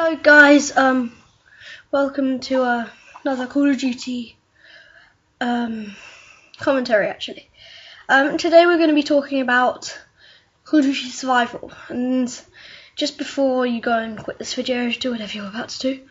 Hello guys, welcome to another Call of Duty commentary actually. Today we're going to be talking about Call of Duty Survival, and just before you go and quit this video, do whatever you're about to do.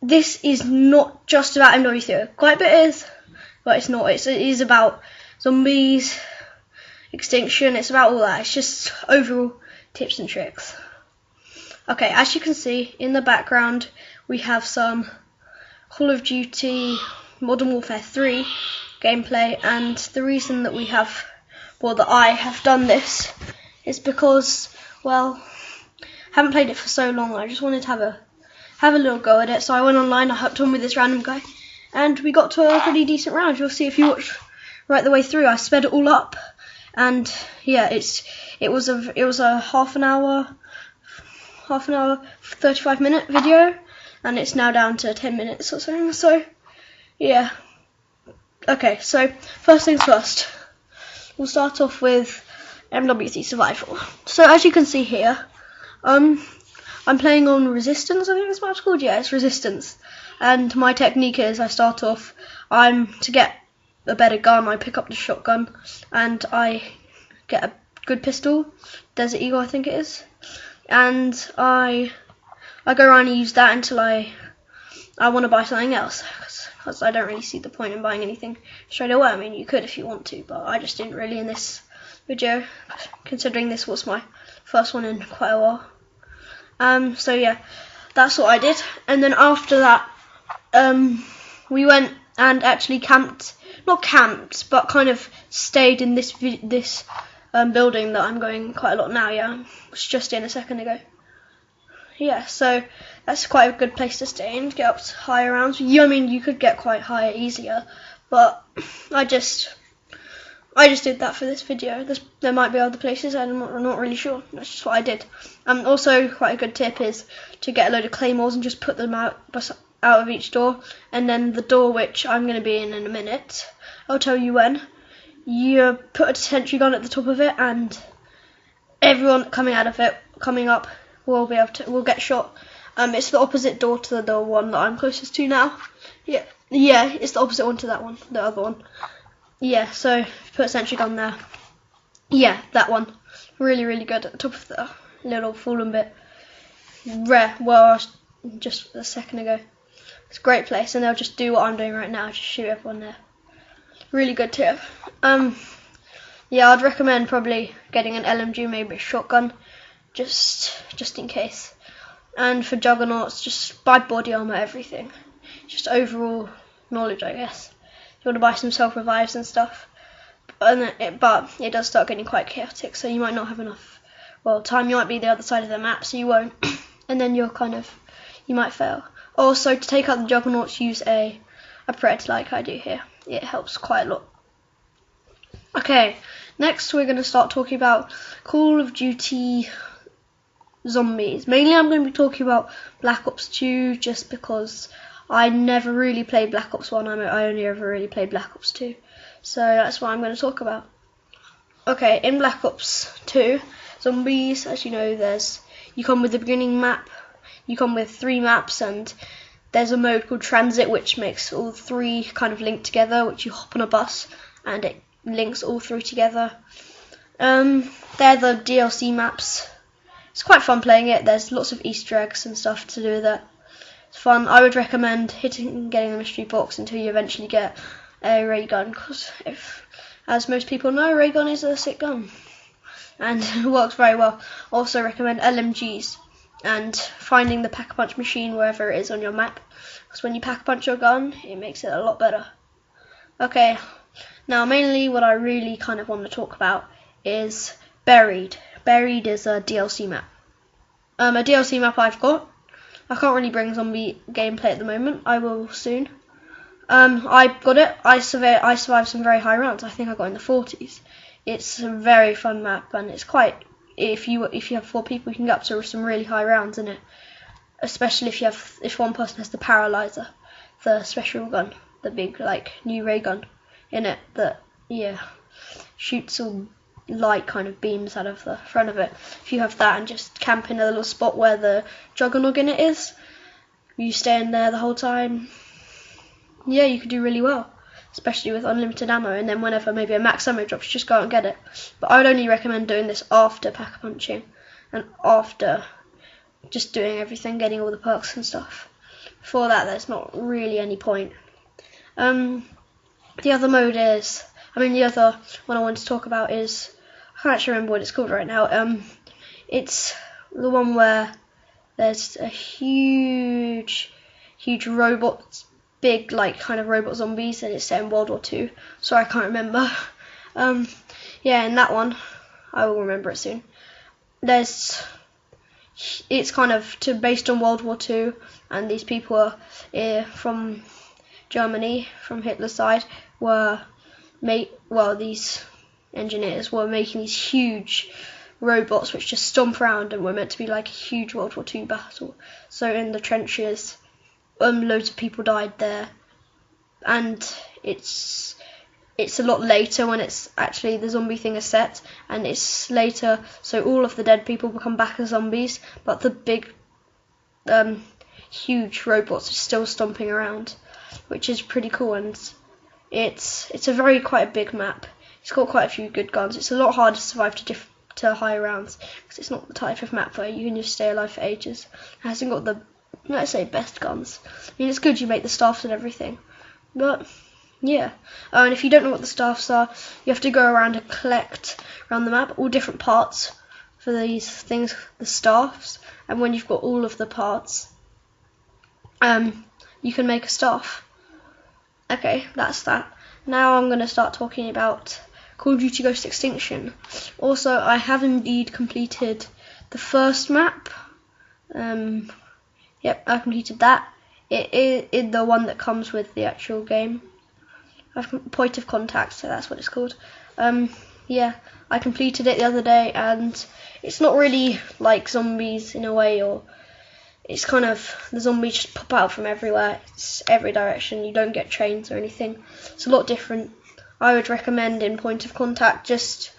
This is not just about MW3, quite a bit is, but it's not. It is about zombies, Extinction, it's about all that. It's just overall tips and tricks. Okay, as you can see in the background, we have some Call of Duty Modern Warfare 3 gameplay, and the reason that I have done this is because, well, I haven't played it for so long. I just wanted to have a little go at it, so I went online, I hopped on with this random guy, and we got to a pretty decent round. You'll see if you watch right the way through. I sped it all up, and yeah, it was a half an hour 35-minute video, and it's now down to 10 minutes or something. So yeah, okay, so first things first, we'll start off with MW3 Survival. So as you can see here, I'm playing on Resistance, I think that's what it's called. Yeah, it's Resistance, and my technique is I start off, to get a better gun, I pick up the shotgun and I get a good pistol, Desert Eagle I think it is, and I go around and use that until I want to buy something else, because I don't really see the point in buying anything straight away. I mean, you could if you want to, but I just didn't really in this video, considering this was my first one in quite a while. So yeah, that's what I did, and then after that, we went and actually not camped, but kind of stayed in this building that I'm going quite a lot now. Yeah, I was just in a second ago. Yeah, so that's quite a good place to stay and get up to higher rounds. I mean, you could get quite high easier, but I just did that for this video. There might be other places, I'm not really sure. That's just what I did. Also, quite a good tip is to get a load of claymores and just put them out of each door, and then the door which I'm going to be in a minute, I'll tell you when. You put a sentry gun at the top of it, and everyone coming up will get shot. It's the opposite door to the one that I'm closest to now. Yeah, it's the opposite one to that one, the other one. Yeah, so put a sentry gun there. Yeah, that one. Really, really good at the top of the little fallen bit. Rare. Well, just a second ago. It's a great place, and they'll just do what I'm doing right now, just shoot everyone there. Really good tip. Yeah, I'd recommend probably getting an LMG, maybe a shotgun, just in case. And for juggernauts, just buy body armor, everything. Just overall knowledge, I guess. You want to buy some self-revives and stuff, but it does start getting quite chaotic, so you might not have enough time. You might be the other side of the map, so you won't, and then you might fail. Also, to take out the juggernauts, use a pred like I do here. It helps quite a lot. Okay, next we're going to start talking about Call of Duty Zombies. Mainly I'm going to be talking about Black Ops 2, just because I never really played Black Ops 1, I only ever really played Black Ops 2. So that's what I'm going to talk about. Okay, in Black Ops 2, Zombies, as you know, you come with the beginning map, you come with 3 maps, and there's a mode called Transit, which makes all 3 kind of link together, which you hop on a bus, and it links all 3 together. They're the DLC maps. It's quite fun playing it. There's lots of Easter eggs and stuff to do with it. It's fun. I would recommend getting the mystery box until you eventually get a ray gun, because as most people know, ray gun is a sick gun, and it works very well. Also recommend LMGs, and finding the pack-a-punch machine wherever it is on your map, because when you pack-a-punch your gun, it makes it a lot better. Okay, now mainly what I really kind of want to talk about is Buried. Buried is a DLC map. A DLC map I've got. I can't really bring zombie gameplay at the moment. I will soon. I got it. I survived some very high rounds. I think I got in the 40s. It's a very fun map, and it's quite. If you have 4 people, you can get up to some really high rounds in it. Especially if one person has the paralyzer, the special gun, the big new ray gun in it that shoots all light kind of beams out of the front of it. If you have that and just camp in a little spot where the juggernaut in it is, you stay in there the whole time. Yeah, you could do really well, especially with unlimited ammo. And then whenever maybe a max ammo drops, just go out and get it. But I would only recommend doing this after pack punching and after just doing everything, getting all the perks and stuff. Before that, there's not really any point. The other mode is, the other one I want to talk about is, I can't actually remember what it's called right now. It's the one where there's a huge robot, big like kind of robot zombies, and it's set in World War II. Sorry, I can't remember. Yeah, in that one, I will remember it soon. It's kind of based on World War II, and these people are from Germany, from Hitler's side, these engineers were making these huge robots which just stomp around and were meant to be like a huge World War II battle. So in the trenches, loads of people died there, and it's a lot later when it's actually the zombie thing is set, and it's later, so all of the dead people become back as zombies, but the big huge robots are still stomping around, which is pretty cool. And it's quite a big map. It's got quite a few good guns. It's a lot harder to survive to high rounds, because it's not the type of map where you can just stay alive for ages. It hasn't got the, let's say, best guns. It's good you make the staffs and everything, but yeah. Oh, and if you don't know what the staffs are, you have to go around and collect around the map all different parts for these things, the staffs. And when you've got all of the parts, you can make a staff. Okay, that's that. Now I'm going to start talking about Call of Duty Ghost Extinction. Also, I have indeed completed the first map. Yep, I completed that. It is the one that comes with the actual game. Point of Contact, so that's what it's called. Yeah, I completed it the other day, and it's not really like zombies in a way, or it's kind of, the zombies just pop out from everywhere. It's every direction. You don't get trains or anything. It's a lot different. I would recommend in Point of Contact just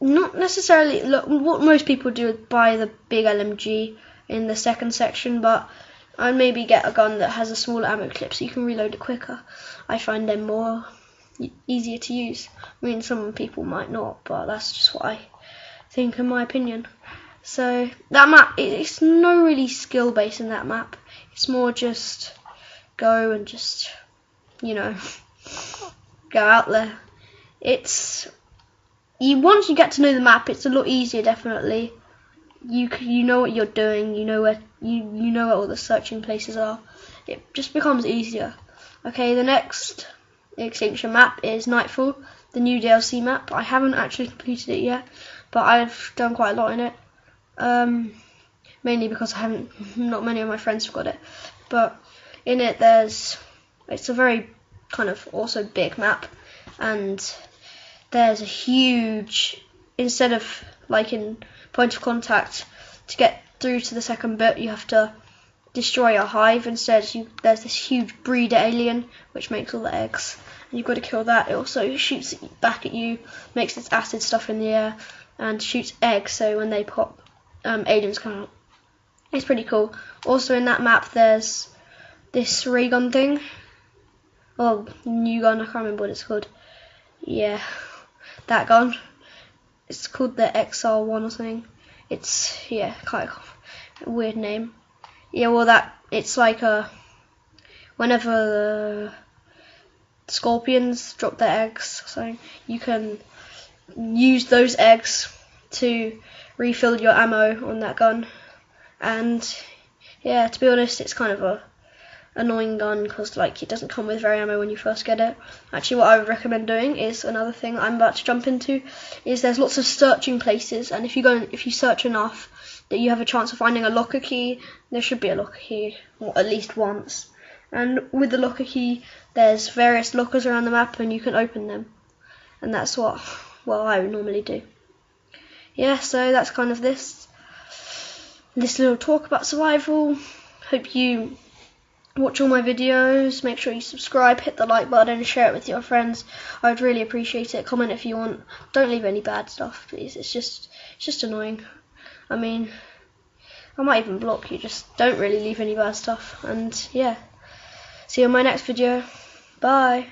not necessarily what most people do is buy the big LMG in the second section, but I'd maybe get a gun that has a smaller ammo clip so you can reload it quicker. I find them more easier to use. Some people might not, but that's just what I think in my opinion. So that map, it's no really skill base in that map. It's more just go and just, go out there. Once you get to know the map, it's a lot easier, definitely. You know what you're doing. You know where all the searching places are. It just becomes easier. Okay, the next Extinction map is Nightfall, the new DLC map. I haven't actually completed it yet, but I've done quite a lot in it. Mainly because not many of my friends have got it. But in it, it's a very kind of also big map, and there's a huge, instead of like in Point of Contact, to get through to the second bit you have to destroy a hive. Instead there's this huge breeder alien which makes all the eggs, and you've got to kill that. It also shoots back at you, makes its acid stuff in the air, and shoots eggs, so when they pop, aliens come out. It's pretty cool. Also in that map there's this ray gun thing, new gun, I can't remember what it's called. Yeah, that gun. It's called the XR1 or something. It's, quite a weird name. Yeah, well it's like whenever the scorpions drop their eggs or something, you can use those eggs to refill your ammo on that gun. And yeah, to be honest, it's kind of a annoying gun because it doesn't come with very ammo when you first get it. Actually, what I would recommend doing is another thing I'm about to jump into, is there's lots of searching places, and if you search enough that you have a chance of finding a locker key. There should be a locker key at least once, and with the locker key there's various lockers around the map and you can open them, and that's what I would normally do. Yeah, so that's kind of this little talk about survival. Hope you watch all my videos. Make sure you subscribe, hit the like button, and share it with your friends. I would really appreciate it. Comment if you want. Don't leave any bad stuff, please. It's just annoying. I mean, I might even block you. Just don't really leave any bad stuff. And yeah, see you in my next video. Bye.